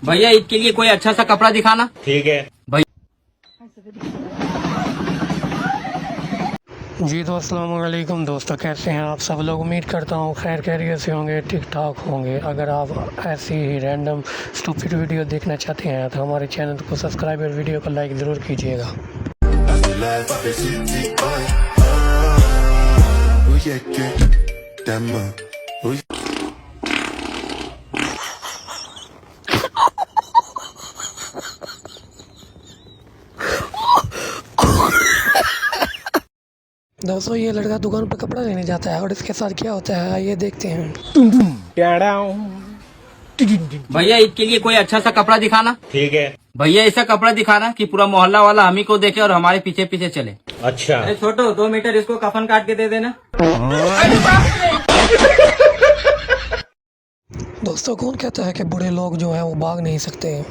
भैया ईद के लिए कोई अच्छा सा कपड़ा दिखाना। ठीक है भैया जी तो अस्सलाम वालेकुम दोस्तों, कैसे हैं आप सब लोग। उम्मीद करता हूँ खैर खैरियत से होंगे, ठीक ठाक होंगे। अगर आप ऐसी ही रैंडम स्टूपिड वीडियो देखना चाहते हैं तो हमारे चैनल को सब्सक्राइब और वीडियो को लाइक ज़रूर कीजिएगा। दोस्तों ये लड़का दुकान पर कपड़ा लेने जाता है और इसके साथ क्या होता है आइए देखते हैं। भैया ईद के लिए कोई अच्छा सा कपड़ा दिखाना। ठीक है भैया ऐसा कपड़ा दिखाना कि पूरा मोहल्ला वाला हम ही को देखे और हमारे पीछे पीछे चले। अच्छा अरे छोटो 2 मीटर इसको कफन काट के दे देना। दोस्तों कौन कहता है कि बूढ़े लोग जो है वो भाग नहीं सकते।